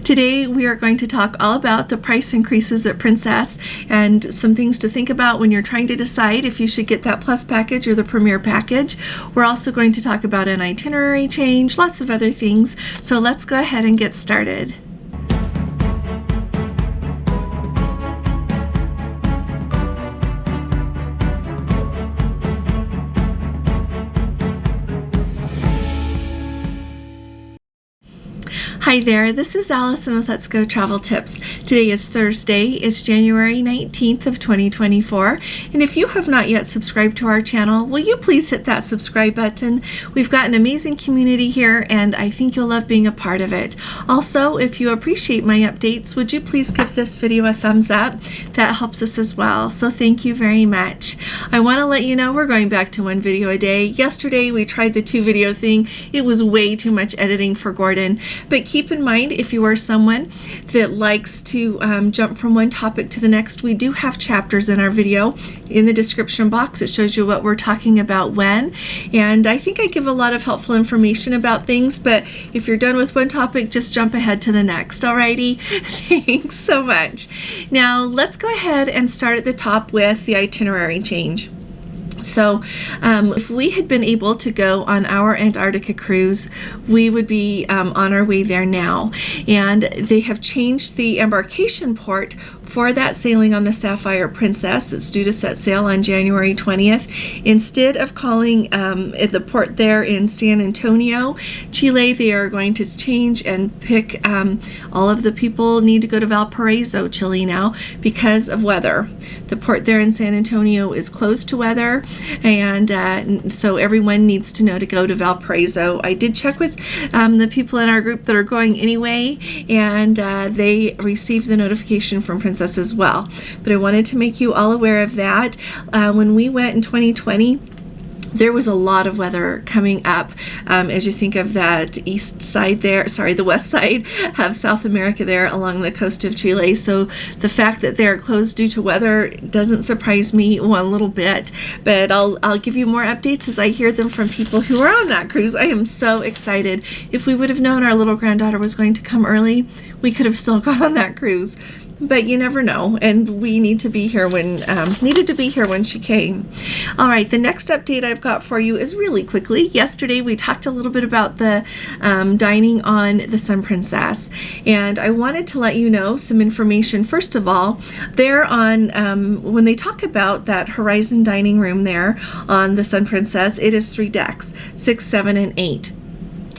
Today we are going to talk all about the price increases at Princess and some things to think about when you're trying to decide if you should get that Plus package or the Premier package. We're also going to talk about an itinerary change, lots of other things. So let's go ahead and get started. Hi there, this is Allison with Let's Go Travel Tips. Today is Thursday, it's January 19th of 2024, and if you have not yet subscribed to our channel, will you please hit that subscribe button? We've got an amazing community here, and I think you'll love being a part of it. Also, if you appreciate my updates, would you please give this video a thumbs up? That helps us as well, so thank you very much. I want to let you know we're going back to one video a day. Yesterday we tried the 2-video thing. It was way too much editing for Gordon, but keep in mind, if you are someone that likes to jump from one topic to the next, we do have chapters in our video. In the description box, it shows you what we're talking about when, and I think I give a lot of helpful information about things, but if you're done with one topic, just jump ahead to the next. Alrighty, thanks so much. Now let's go ahead and start at the top with the itinerary change. So if we had been able to go on our Antarctica cruise, we would be on our way there now. And they have changed the embarkation port for that sailing on the Sapphire Princess that's due to set sail on January 20th. Instead of calling at the port there in San Antonio, Chile, they are going to change and pick all of the people need to go to Valparaiso, Chile now because of weather. The port there in San Antonio is closed to weather, and so everyone needs to know to go to Valparaiso. I did check with the people in our group that are going anyway, and they received the notification from Princess as well. But I wanted to make you all aware of that. When we went in 2020, there was a lot of weather coming up as you think of that the west side of South America there along the coast of Chile. So the fact that they're closed due to weather doesn't surprise me one little bit, but I'll give you more updates as I hear them from people who are on that cruise. I am so excited. If we would have known our little granddaughter was going to come early, we could have still gone on that cruise. But you never know, and we needed to be here when she came. All right, the next update I've got for you is really quickly. Yesterday we talked a little bit about the dining on the Sun Princess, and I wanted to let you know some information. First of all, they're on when they talk about that Horizon dining room there on the Sun Princess, it is 3 decks, 6, 7, and 8.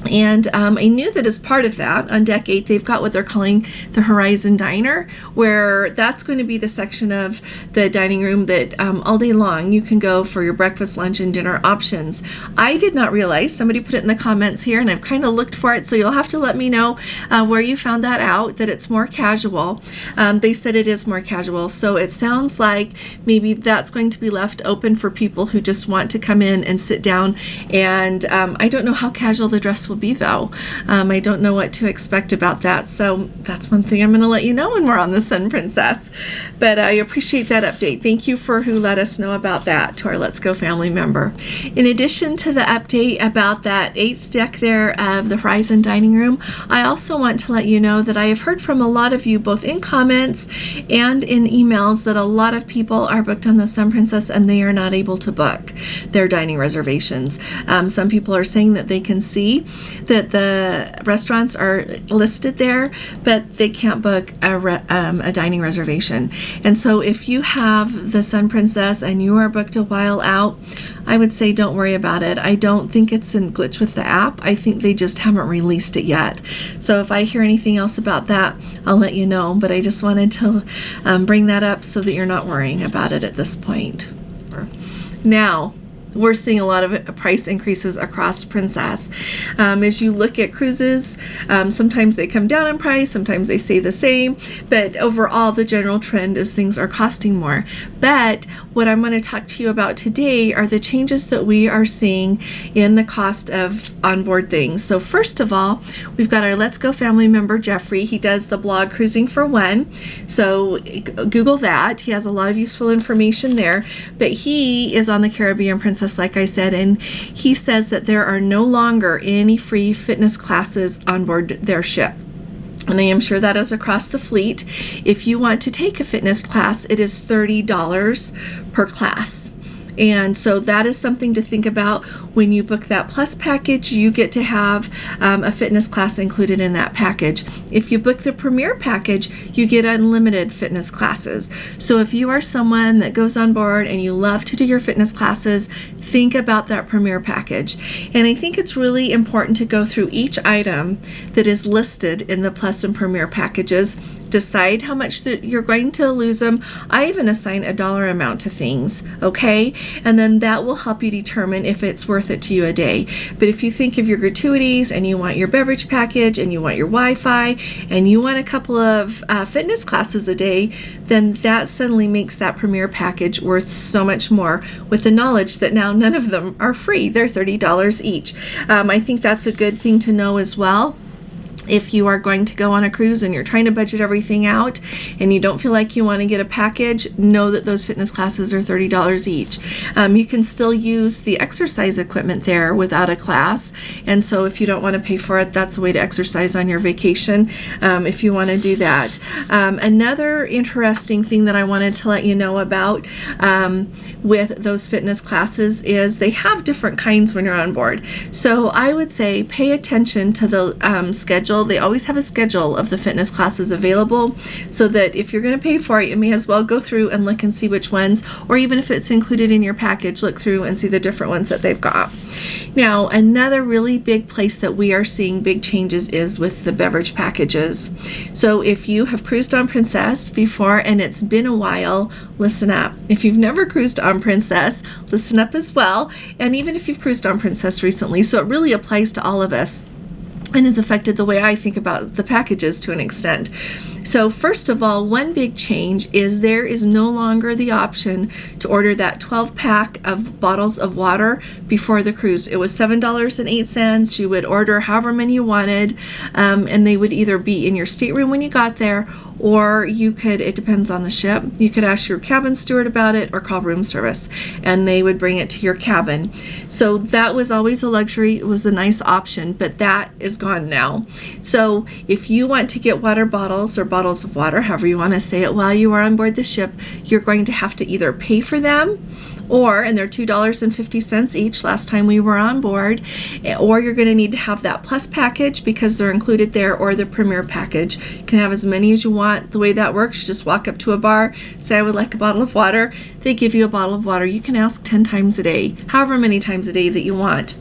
And I knew that as part of that, on deck 8, they've got what they're calling the Horizon Diner, where that's going to be the section of the dining room that all day long you can go for your breakfast, lunch, and dinner options. I did not realize, somebody put it in the comments here, and I've kind of looked for it, so you'll have to let me know where you found that out, that it's more casual. They said it is more casual, so it sounds like maybe that's going to be left open for people who just want to come in and sit down, and I don't know how casual the dress will be, though. I don't know what to expect about that, so that's one thing I'm going to let you know when we're on the Sun Princess. But I appreciate that update. Thank you for who let us know about that, to our Let's Go family member. In addition to the update about that 8th deck there of the Horizon Dining Room, I also want to let you know that I have heard from a lot of you, both in comments and in emails, that a lot of people are booked on the Sun Princess and they are not able to book their dining reservations. Some people are saying that they can see that the restaurants are listed there, but they can't book a dining reservation. And so if you have the Sun Princess and you are booked a while out, I would say don't worry about it. I don't think it's a glitch with the app. I think they just haven't released it yet. So if I hear anything else about that, I'll let you know. But I just wanted to bring that up so that you're not worrying about it at this point. Now, we're seeing a lot of price increases across Princess. As you look at cruises, sometimes they come down in price, sometimes they stay the same, but overall the general trend is things are costing more. But what I'm going to talk to you about today are the changes that we are seeing in the cost of onboard things. So first of all, we've got our Let's Go family member, Jeffrey. He does the blog Cruising for One. So Google that. He has a lot of useful information there. But he is on the Caribbean Princess, like I said, and he says that there are no longer any free fitness classes on board their ship. and I am sure that is across the fleet. If you want to take a fitness class, it is $30 per class. And so that is something to think about. When you book that Plus package, you get to have a fitness class included in that package. If you book the Premier package, you get unlimited fitness classes. So if you are someone that goes on board and you love to do your fitness classes, think about that Premier package. And I think it's really important to go through each item that is listed in the Plus and Premier packages. Decide how much you're going to lose them. I even assign a dollar amount to things, okay? And then that will help you determine if it's worth it to you a day. But if you think of your gratuities and you want your beverage package and you want your Wi-Fi and you want a couple of fitness classes a day, then that suddenly makes that Premier package worth so much more, with the knowledge that now none of them are free. They're $30 each. I think that's a good thing to know as well. If you are going to go on a cruise and you're trying to budget everything out and you don't feel like you want to get a package, know that those fitness classes are $30 each. You can still use the exercise equipment there without a class, and so if you don't want to pay for it, that's a way to exercise on your vacation if you want to do that. Another interesting thing that I wanted to let you know about with those fitness classes is they have different kinds when you're on board. So I would say pay attention to the schedule. They always have a schedule of the fitness classes available, so that if you're going to pay for it, you may as well go through and look and see which ones, or even if it's included in your package, look through and see the different ones that they've got. Now, another really big place that we are seeing big changes is with the beverage packages. So if you have cruised on Princess before and it's been a while, listen up. If you've never cruised on Princess, listen up as well. And even if you've cruised on Princess recently, so it really applies to all of us and has affected the way I think about the packages to an extent. So first of all, one big change is there is no longer the option to order that 12-pack of bottles of water before the cruise. It was $7.08. You would order however many you wanted, and they would either be in your stateroom when you got there, or you could, it depends on the ship, you could ask your cabin steward about it or call room service and they would bring it to your cabin. So that was always a luxury. It was a nice option, but that is gone now. So if you want to get water bottles or bottles of water, however you want to say it, while you are on board the ship, you're going to have to either pay for them, and they're $2.50 each last time we were on board, or you're going to need to have that Plus package because they're included there, or the Premier package. You can have as many as you want. The way that works, you just walk up to a bar, say, I would like a bottle of water. They give you a bottle of water. You can ask 10 times a day, however many times a day that you want.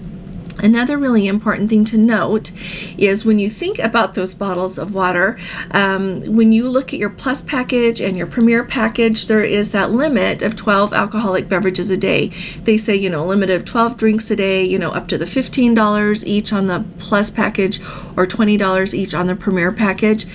Another really important thing to note is when you think about those bottles of water, when you look at your Plus package and your Premier package, there is that limit of 12 alcoholic beverages a day. They say, a limit of 12 drinks a day, up to the $15 each on the Plus package or $20 each on the Premier package.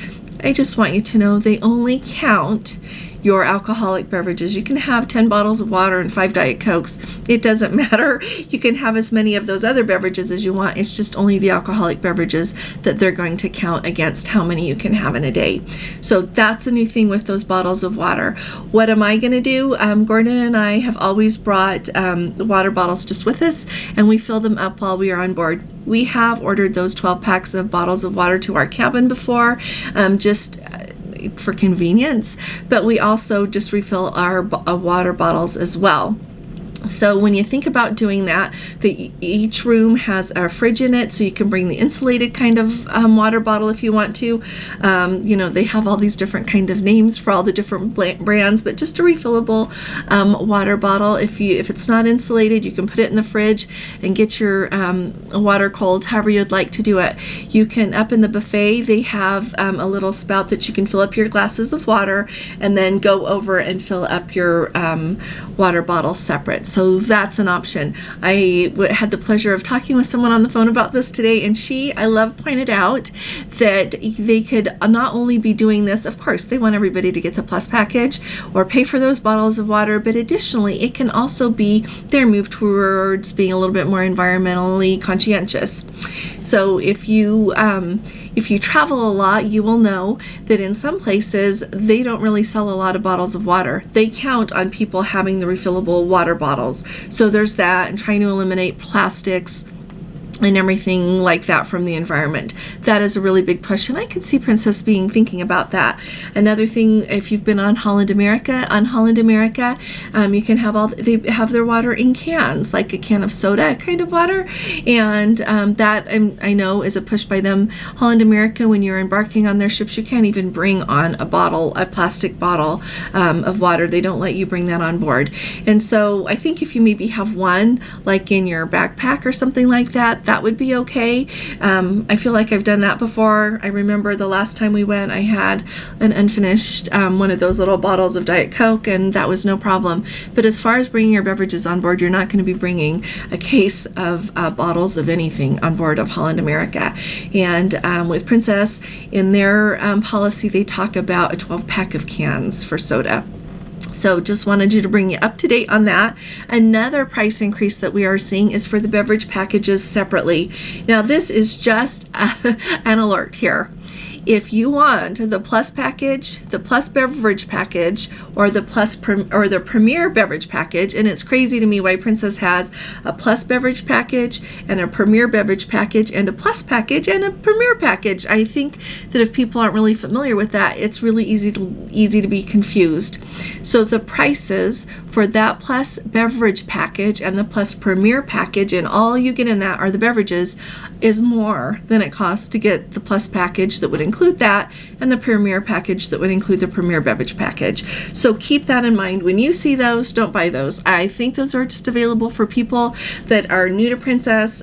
I just want you to know they only count your alcoholic beverages. You can have 10 bottles of water and 5 Diet Cokes. It doesn't matter. You can have as many of those other beverages as you want. It's just only the alcoholic beverages that they're going to count against how many you can have in a day. So that's a new thing with those bottles of water. What am I going to do? Gordon and I have always brought the water bottles just with us, and we fill them up while we are on board. We have ordered those 12 packs of bottles of water to our cabin before, just for convenience, but we also just refill our water bottles as well. So when you think about doing that, each room has a fridge in it, so you can bring the insulated kind of water bottle if you want to. They have all these different kind of names for all the different brands, but just a refillable water bottle. If it's not insulated, you can put it in the fridge and get your water cold, however you'd like to do it. You can, up in the buffet, they have a little spout that you can fill up your glasses of water and then go over and fill up your water bottle separate. So that's an option. I had the pleasure of talking with someone on the phone about this today, and I love, pointed out that they could not only be doing this, of course, they want everybody to get the Plus package or pay for those bottles of water, but additionally, it can also be their move towards being a little bit more environmentally conscientious. So if you travel a lot, you will know that in some places, they don't really sell a lot of bottles of water. They count on people having the refillable water bottles. So there's that, and trying to eliminate plastics and everything like that from the environment. That is a really big push, and I could see Princess thinking about that. Another thing, if you've been on Holland America, you can have they have their water in cans, like a can of soda kind of water, and that I know is a push by them. Holland America, when you're embarking on their ships, you can't even bring on a plastic bottle of water. They don't let you bring that on board. And so I think if you maybe have one, like in your backpack or something like that, that would be okay. I feel like I've done that before. I remember the last time we went, I had an unfinished one of those little bottles of Diet Coke, and that was no problem. But as far as bringing your beverages on board, you're not going to be bringing a case of bottles of anything on board of Holland America. And with Princess, in their policy, they talk about a 12-pack of cans for soda. So just wanted you to bring you up to date on that. Another price increase that we are seeing is for the beverage packages separately. Now this is just an alert here. If you want the Plus package, the Plus beverage package, or the Premier beverage package, and it's crazy to me why Princess has a Plus beverage package and a Premier beverage package and a Plus package and a Premier package. I think that if people aren't really familiar with that, it's really easy to be confused. So the prices for that Plus beverage package and the Plus Premier package, and all you get in that are the beverages, is more than it costs to get the Plus package that would include that, and the Premier package that would include the Premier beverage package. So keep that in mind. When you see those, don't buy those. I think those are just available for people that are new to Princess,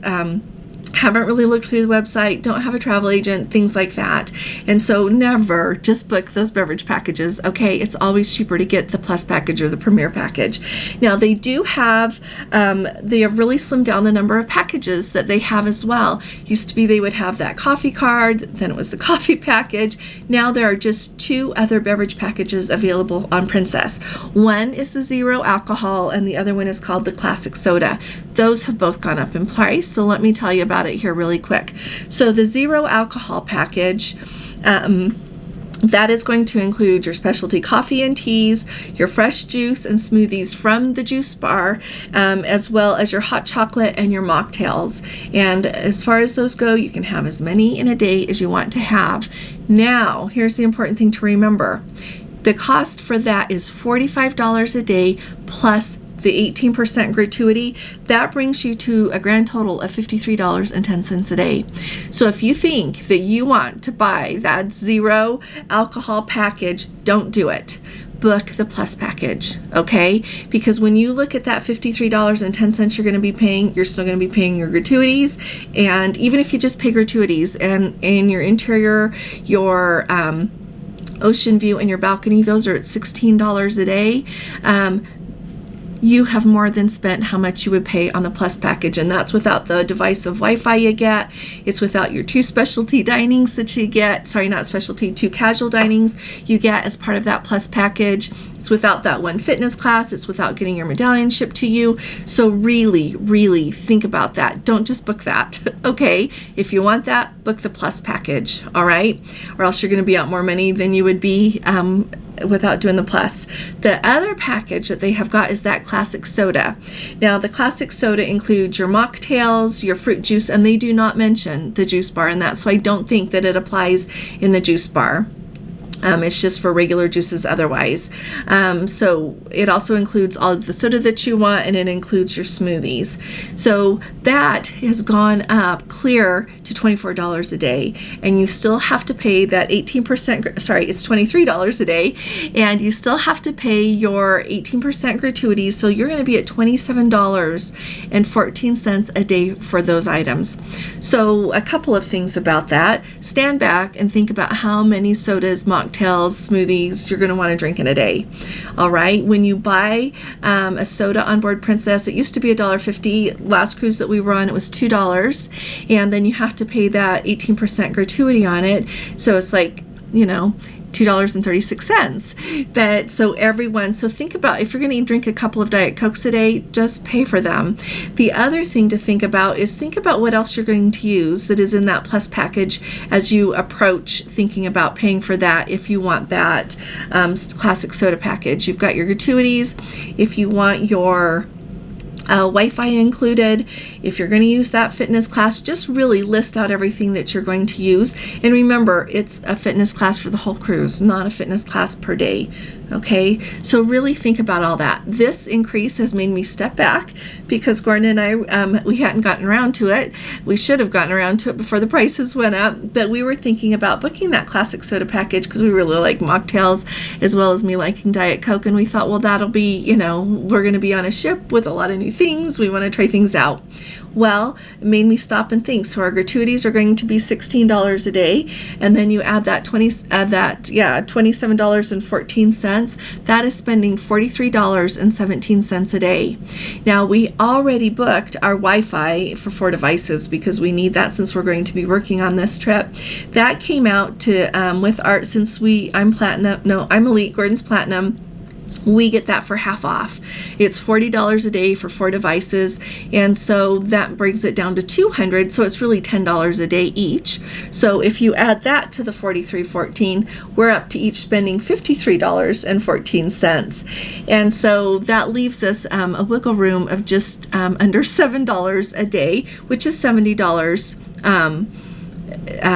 haven't really looked through the website, don't have a travel agent, things like that. And so never just book those beverage packages, okay? It's always cheaper to get the Plus package or the Premier package. Now they have really slimmed down the number of packages that they have as well. Used to be they would have that coffee card, then it was the coffee package. Now there are just 2 other beverage packages available on Princess. One is the 0 alcohol, and the other one is called the classic soda. Those have both gone up in price, so let me tell you about it here really quick. So the 0 alcohol package, that is going to include your specialty coffee and teas, your fresh juice and smoothies from the juice bar, as well as your hot chocolate and your mocktails. And as far as those go, you can have as many in a day as you want to have. Now, here's the important thing to remember. The cost for that is $45 a day plus the 18% gratuity. That brings you to a grand total of $53.10 a day. So if you think that you want to buy that 0 alcohol package, don't do it. Book the Plus package, okay? Because when you look at that $53.10 you're going to be paying, you're still going to be paying your gratuities. And even if you just pay gratuities and in your interior, your ocean view and your balcony, those are at $16 a day. You have more than spent how much you would pay on the Plus package, and that's without the divisive Wi-Fi you get. It's without your 2 specialty dinings that you get. Sorry, not specialty, 2 casual dinings you get as part of that Plus package. It's without that 1 fitness class. It's without getting your medallion shipped to you. So really, really think about that. Don't just book that, okay? If you want that, book the Plus package, all right? Or else you're going to be out more money than you would be without doing the Plus. The other package that they have got is that classic soda. Now the classic soda includes your mocktails, your fruit juice, and they do not mention the juice bar in that, so I don't think that it applies in the juice bar. It's just for regular juices otherwise. So it also includes all of the soda that you want, and it includes your smoothies. So that has gone up clear to $24 a day, and you still have to pay that 18%, sorry, it's $23 a day, and you still have to pay your 18% gratuity, so you're going to be at $27.14 a day for those items. So a couple of things about that. Stand back and think about how many sodas, mocktails, smoothies you're going to want to drink in a day. All right, when you buy a soda on board Princess, it used to be $1.50. Last cruise that we were on, it was $2, and then you have to pay that 18% gratuity on it, so it's like, $2.36. But so think about, if you're going to drink a couple of Diet Cokes a day, just pay for them. The other thing to think about is think about what else you're going to use that is in that Plus package as you approach thinking about paying for that. If you want that classic soda package, you've got your gratuities. If you want your Wi-Fi included. If you're going to use that fitness class, just really list out everything that you're going to use. And remember, it's a fitness class for the whole cruise, not a fitness class per day. Okay, so really think about all that. This increase has made me step back because Gordon and I, we hadn't gotten around to it. We should have gotten around to it before the prices went up, but we were thinking about booking that classic soda package because we really like mocktails as well as me liking Diet Coke. And we thought, well, that'll be, you know, we're going to be on a ship with a lot of new things. We want to try things out. Well, it made me stop and think. So our gratuities are going to be $16 a day, and then you add that $27.14. That is spending $43.17 a day. Now, we already booked our Wi-Fi for 4 devices because we need that since we're going to be working on this trip. That came out to with our, since I'm Elite, Gordon's Platinum. We get that for half off. It's $40 a day for 4 devices, and so that brings it down to $200, so it's really $10 a day each. So if you add that to the $43.14, we're up to each spending $53.14. And so that leaves us a wiggle room of just under $7 a day, which is $70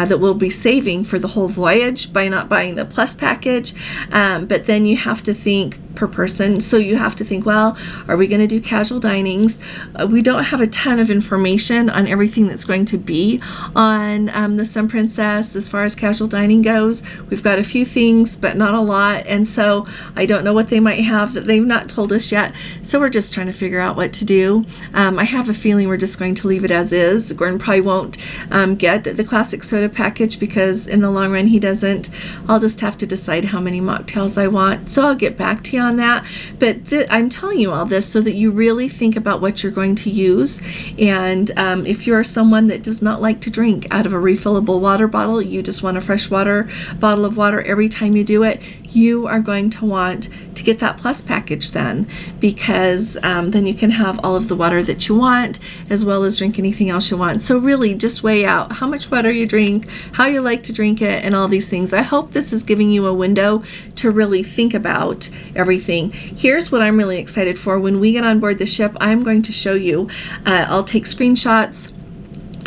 that we'll be saving for the whole voyage by not buying the plus package. But then you have to think per person. So you have to think, well, are we going to do casual dinings? We don't have a ton of information on everything that's going to be on the Sun Princess as far as casual dining goes. We've got a few things, but not a lot. And so I don't know what they might have that they've not told us yet. So we're just trying to figure out what to do. I have a feeling we're just going to leave it as is. Gordon probably won't get the classic soda package because in the long run he doesn't. I'll just have to decide how many mocktails I want. So I'll get back to you on that. But I'm telling you all this so that you really think about what you're going to use. And if you're someone that does not like to drink out of a refillable water bottle, you just want a fresh water bottle of water every time you do it, you are going to want to get that plus package then, because then you can have all of the water that you want as well as drink anything else you want. So really just weigh out how much water you drink, how you like to drink it, and all these things. I hope this is giving you a window to really think about everything. Here's what I'm really excited for. When we get on board the ship, I'm going to show you. I'll take screenshots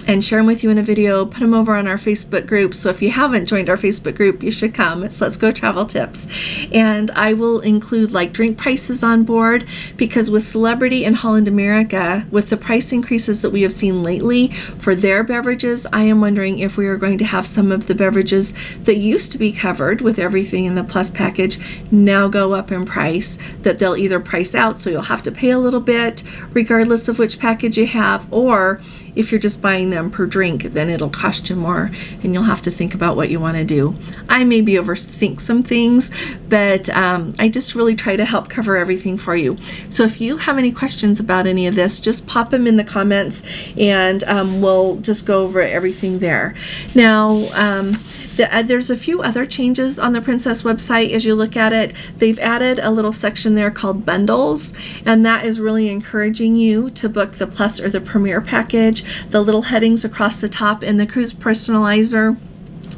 and share them with you in a video, put them over on our Facebook group. So if you haven't joined our Facebook group, you should come. It's Let's Go Travel Tips. And I will include like drink prices on board, because with Celebrity and Holland America, with the price increases that we have seen lately for their beverages, I am wondering if we are going to have some of the beverages that used to be covered with everything in the plus package now go up in price, that they'll either price out, so you'll have to pay a little bit regardless of which package you have, or if you're just buying them per drink, then it'll cost you more and you'll have to think about what you want to do. I maybe overthink some things, but I just really try to help cover everything for you. So if you have any questions about any of this, just pop them in the comments and we'll just go over everything there. Now, there's a few other changes on the Princess website as you look at it. They've added a little section there called bundles, and that is really encouraging you to book the plus or the premier package. The little headings across the top in the cruise personalizer,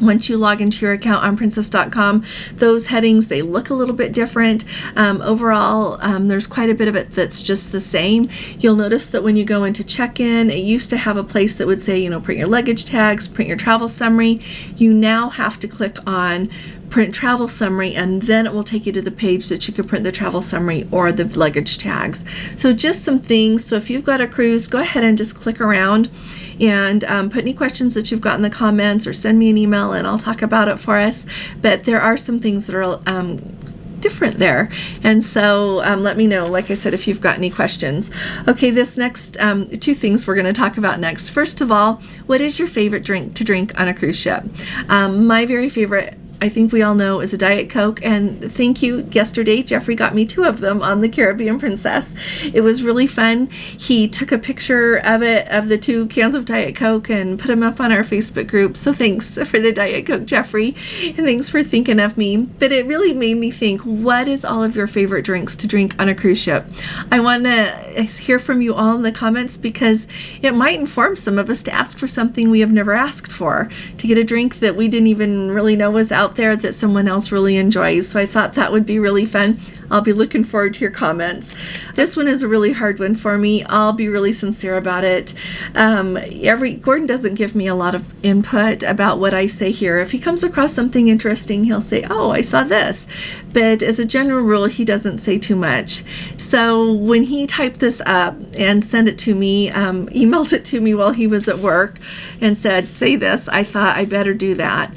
once you log into your account on princess.com, those headings, they look a little bit different. Overall, there's quite a bit of it that's just the same. You'll notice that when you go into check-in, it used to have a place that would say, print your luggage tags, print your travel summary. You now have to click on print travel summary, and then it will take you to the page that you can print the travel summary or the luggage tags. So just some things. So if you've got a cruise, go ahead and just click around and put any questions that you've got in the comments, or send me an email and I'll talk about it for us. But there are some things that are different there, and so let me know, like I said, if you've got any questions. Okay, this next two things we're going to talk about next. First of all, what is your favorite drink to drink on a cruise ship? My very favorite, I think we all know, is a Diet Coke, and thank you. Yesterday, Jeffrey got me 2 of them on the Caribbean Princess. It was really fun. He took a picture of it, of the 2 cans of Diet Coke, and put them up on our Facebook group. So thanks for the Diet Coke, Jeffrey, and thanks for thinking of me. But it really made me think, what is all of your favorite drinks to drink on a cruise ship? I want to hear from you all in the comments, because it might inform some of us to ask for something we have never asked for, to get a drink that we didn't even really know was out out there that someone else really enjoys. So I thought that would be really fun. I'll be looking forward to your comments. This one is a really hard one for me. I'll be really sincere about it. Gordon doesn't give me a lot of input about what I say here. If he comes across something interesting, he'll say, oh, I saw this. But as a general rule, he doesn't say too much. So when he typed this up and sent it to me, emailed it to me while he was at work and said, say this, I thought I better do that.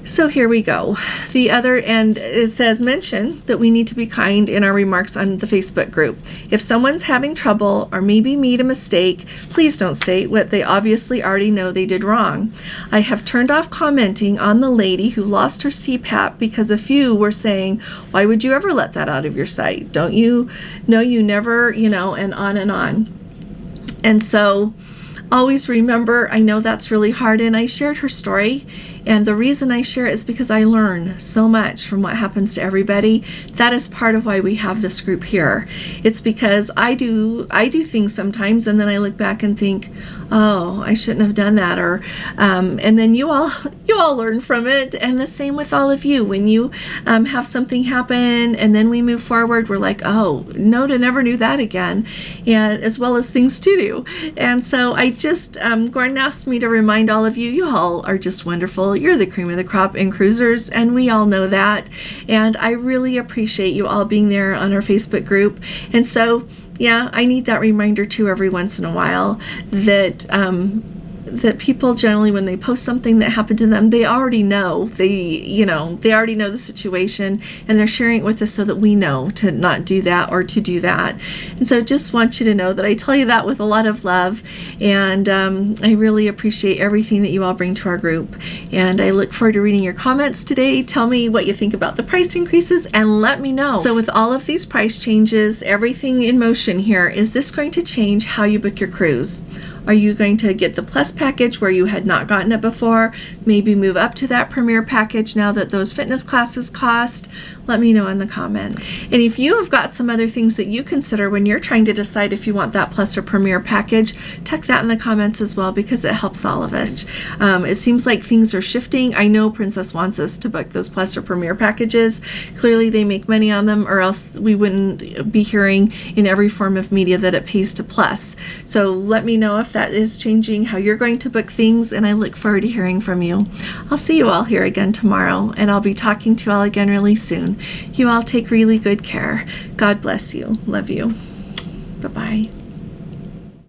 So here we go. The other end, it says, mention that we need to be kind in our remarks on the Facebook group. If someone's having trouble or maybe made a mistake, please don't state what they obviously already know they did wrong. I have turned off commenting on the lady who lost her CPAP because a few were saying, why would you ever let that out of your sight? Don't you know you never, and on and on. And so always remember, I know that's really hard, and I shared her story, and the reason I share it is because I learn so much from what happens to everybody. That is part of why we have this group here. It's because I do things sometimes, and then I look back and think, oh, I shouldn't have done that, or and then you all learn from it. And the same with all of you. When you have something happen and then we move forward, we're like, oh, no, I never knew that again, and as well as things to do. And so I just Gordon asked me to remind all of you, you all are just wonderful. You're the cream of the crop in cruisers, and we all know that. And I really appreciate you all being there on our Facebook group. And so, yeah, I need that reminder too every once in a while that that people generally, when they post something that happened to them, they already know. They already know the situation, and they're sharing it with us so that we know to not do that or to do that. And so just want you to know that I tell you that with a lot of love, and I really appreciate everything that you all bring to our group. And I look forward to reading your comments today. Tell me what you think about the price increases and let me know. So with all of these price changes, everything in motion here, is this going to change how you book your cruise? Are you going to get the Plus package where you had not gotten it before? Maybe move up to that Premier package now that those fitness classes cost? Let me know in the comments. And if you have got some other things that you consider when you're trying to decide if you want that Plus or Premier package, tuck that in the comments as well, because it helps all of us. It seems like things are shifting. I know Princess wants us to book those Plus or Premier packages. Clearly they make money on them, or else we wouldn't be hearing in every form of media that it pays to Plus. So let me know if that is changing how you're going to book things, and I look forward to hearing from you. I'll see you all here again tomorrow, and I'll be talking to you all again really soon. You all take really good care. God bless you. Love you. Bye-bye.